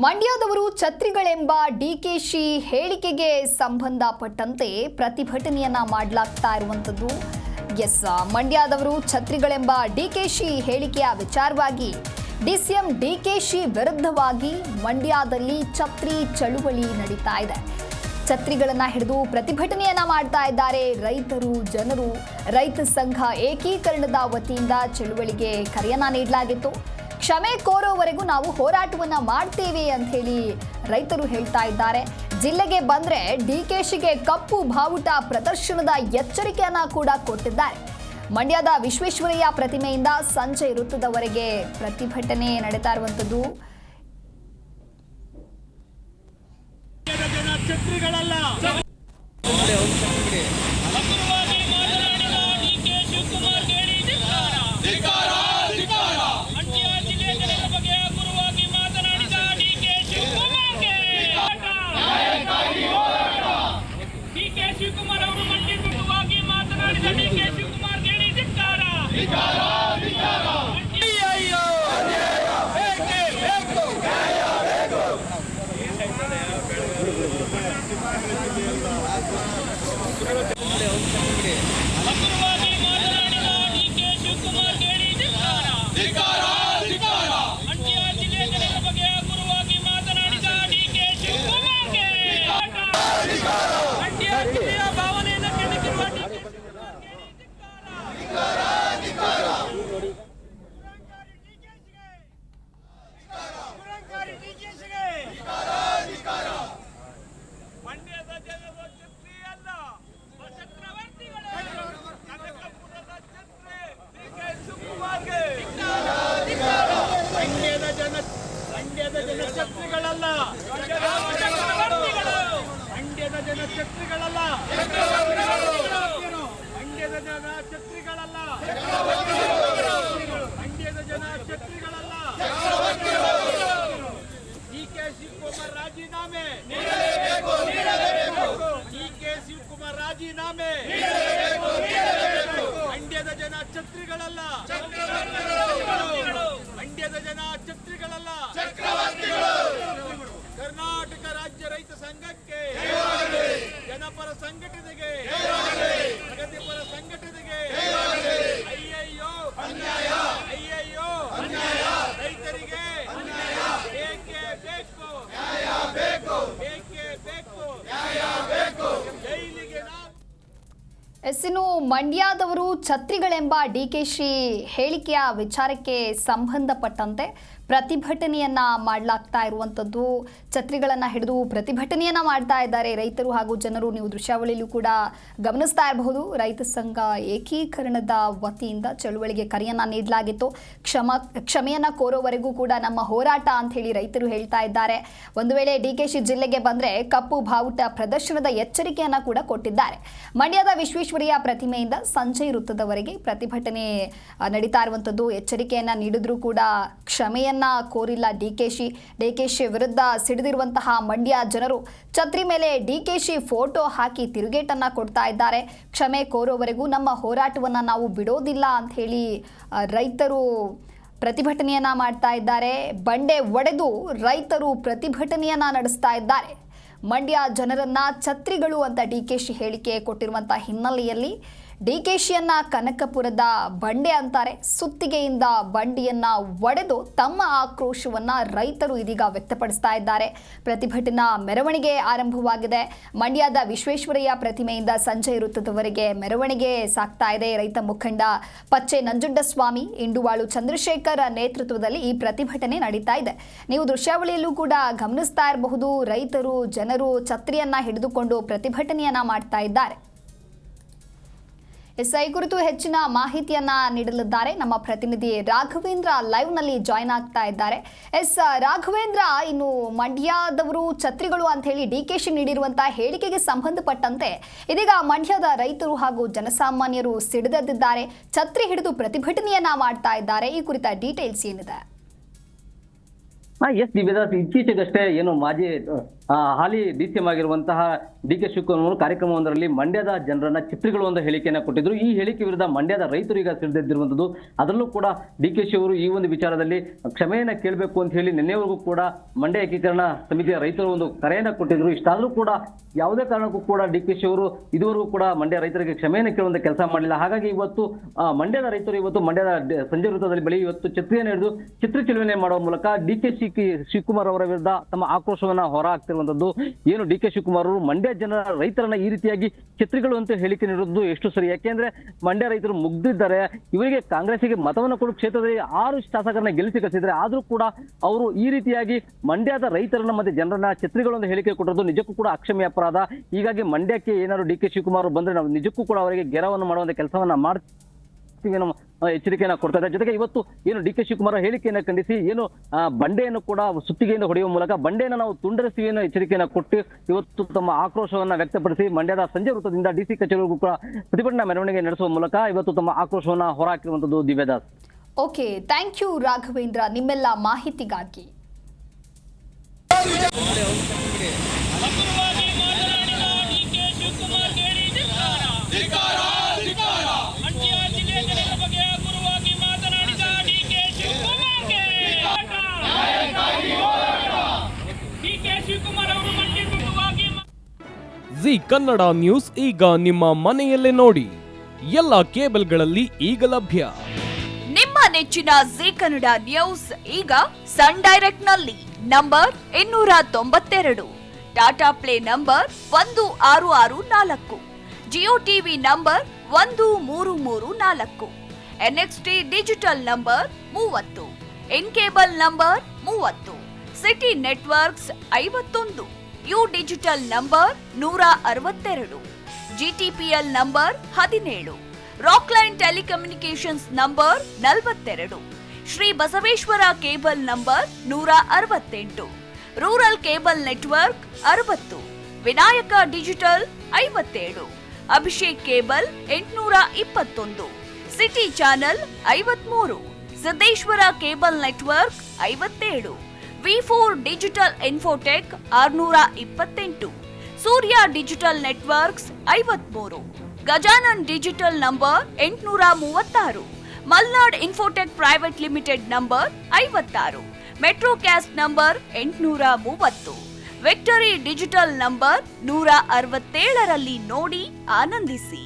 ಮಂಡ್ಯದವರು ಛತ್ರಿಗಳೆಂಬ ಡಿಕೆಶಿ ಹೇಳಿಕೆಗೆ ಸಂಬಂಧಪಟ್ಟಂತೆ ಪ್ರತಿಭಟನೆಯನ್ನ ಮಾಡಲಾಗ್ತಾ ಇರುವಂತದ್ದು. ಮಂಡ್ಯದವರು ಛತ್ರಿಗಳೆಂಬ ಡಿಕೆಶಿ ಹೇಳಿಕೆಯ ವಿಚಾರವಾಗಿ ಡಿಸಿಎಂ ಡಿಕೆಶಿ ವಿರುದ್ಧವಾಗಿ ಮಂಡ್ಯದಲ್ಲಿ ಛತ್ರಿ ಚಳುವಳಿ ನಡೀತಾ ಇದೆ. ಛತ್ರಿಗಳನ್ನ ಹಿಡಿದು ಪ್ರತಿಭಟನೆಯನ್ನ ಮಾಡ್ತಾ ಇದ್ದಾರೆ ರೈತರು, ಜನರು. ರೈತ ಸಂಘ ಏಕೀಕರಣದ ವತಿಯಿಂದ ಚಳುವಳಿಗೆ ಕರೆಯನ್ನ ನೀಡಲಾಗಿತ್ತು. ಕ್ಷಮೆ ಕೋರೋವರೆಗೂ ನಾವು ಹೋರಾಟವನ್ನ ಮಾಡ್ತೇವೆ ಅಂತ ಹೇಳಿ ರೈತರು ಹೇಳ್ತಾ ಇದ್ದಾರೆ. ಜಿಲ್ಲೆಗೆ ಬಂದ್ರೆ ಡಿಕೆಶಿಗೆ ಕಪ್ಪು ಬಾವುಟ ಪ್ರದರ್ಶನದ ಎಚ್ಚರಿಕೆಯನ್ನ ಕೂಡ ಕೊಟ್ಟಿದ್ದಾರೆ. ಮಂಡ್ಯದ ವಿಶ್ವೇಶ್ವರಯ್ಯ ಪ್ರತಿಮೆಯಿಂದ ಸಂಜೆ ವೃತ್ತದವರೆಗೆ ಪ್ರತಿಭಟನೆ ನಡೀತಾ ಇರುವಂತದ್ದು. ಕರ್ನಾಟಕ ರಾಜ್ಯ ರೈತ ಸಂಘಕ್ಕೆ, ಜನಪರ ಸಂಘಟನೆಗೆ, ಪ್ರಗತಿಪರ ಸಂಘಟನೆಗೆ ಅಯ್ಯಯ್ಯೋ ಅನ್ಯಾಯ, ಅಯ್ಯಯ್ಯೋ ಅನ್ಯಾಯ, ರೈತರಿಗೆ ಬೇಕೇ ಬೇಕು, ನ್ಯಾಯ ಬೇಕು, ಬೇಕೇ ಬೇಕು, ನ್ಯಾಯ ಬೇಕು, ಜೈಲಿಗೆ ನಾವು. ಇನ್ನು ಮಂಡ್ಯದವರು ಛತ್ರಿಗಳೆಂಬ ಡಿಕೆಶಿ ಹೇಳಿಕೆಯ ವಿಚಾರಕ್ಕೆ ಸಂಬಂಧಪಟ್ಟಂತೆ ಪ್ರತಿಭಟನೆಯನ್ನ ಮಾಡಲಾಗ್ತಾ ಇರುವಂತದ್ದು. ಛತ್ರಿಗಳನ್ನ ಹಿಡಿದು ಪ್ರತಿಭಟನೆಯನ್ನ ಮಾಡ್ತಾ ಇದ್ದಾರೆ ರೈತರು ಹಾಗೂ ಜನರು. ನೀವು ದೃಶ್ಯಾವಳಿಯಲ್ಲೂ ಕೂಡ ಗಮನಿಸ್ತಾ ಇರಬಹುದು. ರೈತ ಸಂಘ ಏಕೀಕರಣದ ವತಿಯಿಂದ ಚಳುವಳಿಗೆ ಕರೆಯನ್ನ ನೀಡಲಾಗಿತ್ತು. ಕ್ಷಮೆಯನ್ನ ಕೋರೋವರೆಗೂ ಕೂಡ ನಮ್ಮ ಹೋರಾಟ ಅಂತ ಹೇಳಿ ರೈತರು ಹೇಳ್ತಾ ಇದ್ದಾರೆ. ಒಂದು ವೇಳೆ ಡಿಕೆಶಿ ಜಿಲ್ಲೆಗೆ ಬಂದ್ರೆ ಕಪ್ಪು ಬಾವುಟ ಪ್ರದರ್ಶನದ ಎಚ್ಚರಿಕೆಯನ್ನ ಕೂಡ ಕೊಟ್ಟಿದ್ದಾರೆ. ಮಂಡ್ಯದ ವಿಶ್ವೇಶ್ವರಯ್ಯ ಪ್ರತಿಮೆಯಿಂದ ಸಂಜೆ ವೃತ್ತದವರೆಗೆ ಪ್ರತಿಭಟನೆ ನಡೀತಾ ಇರುವಂತದ್ದು. ಎಚ್ಚರಿಕೆಯನ್ನ ನೀಡಿದ್ರೂ ಕೂಡ ಕ್ಷಮೆಯನ್ನ ಕೋರಿಲ್ಲ ಡಿಕೆಶಿ ವಿರುದ್ಧ ಸಿಡಿದಿರುವಂತಹ ಮಂಡ್ಯ ಜನರು ಛತ್ರಿ ಮೇಲೆ ಡಿಕೆಶಿ ಫೋಟೋ ಹಾಕಿ ತಿರುಗೇಟನ್ನ ಕೊಡ್ತಾ ಇದ್ದಾರೆ. ಕ್ಷಮೆ ಕೋರೋವರೆಗೂ ನಮ್ಮ ಹೋರಾಟವನ್ನ ನಾವು ಬಿಡೋದಿಲ್ಲ ಅಂತ ಹೇಳಿ ರೈತರು ಪ್ರತಿಭಟನೆಯನ್ನ ಮಾಡ್ತಾ ಇದ್ದಾರೆ. ಬಂಡೆ ಒಡೆದು ರೈತರು ಪ್ರತಿಭಟನೆಯನ್ನ ನಡೆಸ್ತಾ ಇದ್ದಾರೆ. ಮಂಡ್ಯ ಜನರನ್ನ ಛತ್ರಿಗಳು ಅಂತ ಡಿಕೆಶಿ ಹೇಳಿಕೆ ಕೊಟ್ಟಿರುವಂತಹ ಹಿನ್ನೆಲೆಯಲ್ಲಿ ಡಿಕೆಶಿಯನ್ನ ಕನಕಪುರದ ಬಂಡೆ ಅಂತಾರೆ. ಸುತ್ತಿಗೆಯಿಂದ ಬಂಡಿಯನ್ನ ಒಡೆದು ತಮ್ಮ ಆಕ್ರೋಶವನ್ನ ರೈತರು ಇದೀಗ ವ್ಯಕ್ತಪಡಿಸ್ತಾ ಇದ್ದಾರೆ. ಪ್ರತಿಭಟನಾ ಮೆರವಣಿಗೆ ಆರಂಭವಾಗಿದೆ. ಮಂಡ್ಯದ ವಿಶ್ವೇಶ್ವರಯ್ಯ ಪ್ರತಿಮೆಯಿಂದ ಸಂಜೆ ವೃತ್ತದವರೆಗೆ ಮೆರವಣಿಗೆ ಸಾಗ್ತಾ ಇದೆ. ರೈತ ಮುಖಂಡ ಪಚ್ಚೆ ನಂಜುಂಡಸ್ವಾಮಿ, ಇಂಡುವಾಳು ಚಂದ್ರಶೇಖರ್ ನೇತೃತ್ವದಲ್ಲಿ ಈ ಪ್ರತಿಭಟನೆ ನಡೀತಾ ಇದೆ. ನೀವು ದೃಶ್ಯಾವಳಿಯಲ್ಲೂ ಕೂಡ ಗಮನಿಸ್ತಾ ಇರಬಹುದು. ರೈತರು, ಜನರು ಛತ್ರಿಯನ್ನ ಹಿಡಿದುಕೊಂಡು ಪ್ರತಿಭಟನೆಯನ್ನ ಮಾಡ್ತಾ ಇದ್ದಾರೆ. ಈ ಕುರಿತು ಹೆಚ್ಚಿನ ಮಾಹಿತಿಯನ್ನ ನೀಡಲಿದ್ದಾರೆ ನಮ್ಮ ಪ್ರತಿನಿಧಿ ರಾಘವೇಂದ್ರ ಲೈವ್ ನಲ್ಲಿ ಜಾಯ್ನ್ ಆಗ್ತಾ ಇದ್ದಾರೆ. ರಾಘವೇಂದ್ರ, ಇನ್ನು ಮಂಡ್ಯದವರು ಛತ್ರಿಗಳು ಅಂತ ಹೇಳಿ ಡಿಕೆಶಿ ನೀಡಿರುವಂತಹ ಹೇಳಿಕೆಗೆ ಸಂಬಂಧಪಟ್ಟಂತೆ ಇದೀಗ ಮಂಡ್ಯದ ರೈತರು ಹಾಗೂ ಜನಸಾಮಾನ್ಯರು ಸಿಡಿದೆದ್ದಿದ್ದಾರೆ. ಛತ್ರಿ ಹಿಡಿದು ಪ್ರತಿಭಟನೆಯನ್ನ ಮಾಡ್ತಾ ಇದ್ದಾರೆ. ಈ ಕುರಿತ ಡೀಟೇಲ್ಸ್ ಏನಿದೆ? ಎಸ್ ದಿವ್ಯದಾಸ್, ಇತ್ತೀಚೆಗಷ್ಟೇ ಏನು ಮಾಜಿ ಹಾಲಿ DCM ಆಗಿರುವಂತಹ DK ಶಿವಕುಮಾರ್ ಕಾರ್ಯಕ್ರಮವೊಂದರಲ್ಲಿ ಮಂಡ್ಯದ ಜನರನ್ನ ಚಿತ್ರಿಗಳು ಒಂದು ಹೇಳಿಕೆಯನ್ನು ಕೊಟ್ಟಿದ್ರು. ಈ ಹೇಳಿಕೆ ವಿರುದ್ಧ ಮಂಡ್ಯದ ರೈತರು ಈಗ ಸಿಡಿದೆದ್ದಿರುವಂತದ್ದು. ಅದರಲ್ಲೂ ಕೂಡ DKC ಅವರು ಈ ಒಂದು ವಿಚಾರದಲ್ಲಿ ಕ್ಷಮೆಯನ್ನ ಕೇಳಬೇಕು ಅಂತ ಹೇಳಿ ನಿನ್ನೆವರೆಗೂ ಕೂಡ ಮಂಡ್ಯ ಏಕೀಕರಣ ಸಮಿತಿಯ ರೈತರು ಒಂದು ಕರೆಯನ್ನ ಕೊಟ್ಟಿದ್ರು. ಇಷ್ಟಾದ್ರೂ ಕೂಡ ಯಾವುದೇ ಕಾರಣಕ್ಕೂ ಕೂಡ DKC ಅವರು ಇದುವರೆಗೂ ಕೂಡ ಮಂಡ್ಯ ರೈತರಿಗೆ ಕ್ಷಮೆಯನ್ನು ಕೇಳುವಂತ ಕೆಲಸ ಮಾಡಲಿಲ್ಲ. ಹಾಗಾಗಿ ಇವತ್ತು ಮಂಡ್ಯದ ರೈತರು ಇವತ್ತು ಮಂಡ್ಯದ ಸಂಜೆ ವೃತ್ತದಲ್ಲಿ ಬಳಿ ಇವತ್ತು ಛತ್ರಿಯನ್ನು ಹಿಡಿದು ಚಿತ್ರ ಚಲನೆ ಮಾಡುವ ಮೂಲಕ DKC ಶಿವಕುಮಾರ್ ಅವರ ವಿರುದ್ಧ ತಮ್ಮ ಆಕ್ರೋಶವನ್ನ ಹೊರ ಹಾಕ್ತಿರುವಂತದ್ದು. ಏನು DK ಶಿವಕುಮಾರ್ ಅವರು ಮಂಡ್ಯ ಜನರ ರೈತರನ್ನ ಈ ರೀತಿಯಾಗಿ ಛತ್ರಿಗಳು ಅಂತ ಹೇಳಿಕೆ ನೀಡುವುದು ಎಷ್ಟು ಸರಿ? ಯಾಕೆಂದ್ರೆ ಮಂಡ್ಯ ರೈತರು ಮುಗ್ದಿದ್ದಾರೆ. ಇವರಿಗೆ ಕಾಂಗ್ರೆಸ್ಗೆ ಮತವನ್ನು ಕೊಡು ಕ್ಷೇತ್ರದಲ್ಲಿ 6 ಶಾಸಕರನ್ನ ಗೆಲ್ಲಿಸಿ ಕಳಿಸಿದ್ರೆ ಆದ್ರೂ ಕೂಡ ಅವರು ಈ ರೀತಿಯಾಗಿ ಮಂಡ್ಯದ ರೈತರನ್ನ ಮತ್ತೆ ಜನರನ್ನ ಛತ್ರಿಗಳು ಅಂತ ಹೇಳಿಕೆ ಕೊಟ್ಟಿರೋದು ನಿಜಕ್ಕೂ ಕೂಡ ಅಕ್ಷಮ್ಯ ಅಪರಾಧ. ಹೀಗಾಗಿ ಮಂಡ್ಯಕ್ಕೆ ಏನಾದ್ರು DK ಶಿವಕುಮಾರ್ ಬಂದ್ರೆ ನಾವು ನಿಜಕ್ಕೂ ಕೂಡ ಅವರಿಗೆ ಗೆರವನ್ನು ಮಾಡುವಂತ ಕೆಲಸವನ್ನ ಮಾಡ್ತೀವಿ ಅನ್ನೋ ಎಚ್ಚರಿಕೆಯನ್ನ ಕೊಡ್ತಾ ಇದೆ. ಜೊತೆಗೆ ಇವತ್ತು ಏನು DK ಶಿವಕುಮಾರ್ ಹೇಳಿಕೆಯನ್ನ ಖಂಡಿಸಿ ಏನು ಬಂಡೆಯನ್ನು ಕೂಡ ಸುತ್ತಿಗೆಯಿಂದ ಹೊಡೆಯುವ ಮೂಲಕ ಬಂಡೆಯನ್ನು ನಾವು ತುಂಡರಿಸ್ತೀವಿ ಅನ್ನೋ ಎಚ್ಚರಿಕೆಯನ್ನ ಕೊಟ್ಟು ಇವತ್ತು ತಮ್ಮ ಆಕ್ರೋಶವನ್ನ ವ್ಯಕ್ತಪಡಿಸಿ ಮಂಡ್ಯದ ಸಂಜೆ ವೃತ್ತದಿಂದ DC ಕಚೇರಿಗೂ ಕೂಡ ಪ್ರತಿಭಟನಾ ಮೆರವಣಿಗೆ ನಡೆಸುವ ಮೂಲಕ ಇವತ್ತು ತಮ್ಮ ಆಕ್ರೋಶವನ್ನ ಹೊರಹಾಕಿರುವಂತದ್ದು. ದಿವ್ಯದಾಸ್. ಓಕೆ, ಥ್ಯಾಂಕ್ ಯು ರಾಘವೇಂದ್ರ ನಿಮ್ಮೆಲ್ಲ ಮಾಹಿತಿಗಾಗಿ. ಜಿ ಕನ್ನಡ ನ್ಯೂಸ್ ಈಗ ನಿಮ್ಮ ಮನೆಯಲ್ಲೇ ನೋಡಿ. ಎಲ್ಲ ಕೇಬಲ್ಗಳಲ್ಲಿ ಈಗ ಲಭ್ಯ. ನಿಮ್ಮ ನೆಚ್ಚಿನ ಜಿ ಕನ್ನಡ ನ್ಯೂಸ್ ಈಗ ಸನ್ ಡೈರೆಕ್ಟ್ ನಲ್ಲಿ number 292, Tata play number 1664, Jio TV number 1334, NXT digital number 30, in cable number 30, city networks 51, U digital number 162, GTPL number 17, Rockline telecommunications number 42, Shri Basaveshwara cable number 168, rural cable network 60, Vinayaka digital 57, Abhishek cable 821, city channel 53, Siddeshwara cable network 57, V4 digital Infotech 628, Surya digital networks 53, Gajanan digital number 836, Malnad Infotech private limited number 56, Metrocast number 830, victory digital number 167ರಲ್ಲಿ ನೋಡಿ ಆನಂದಿಸಿ.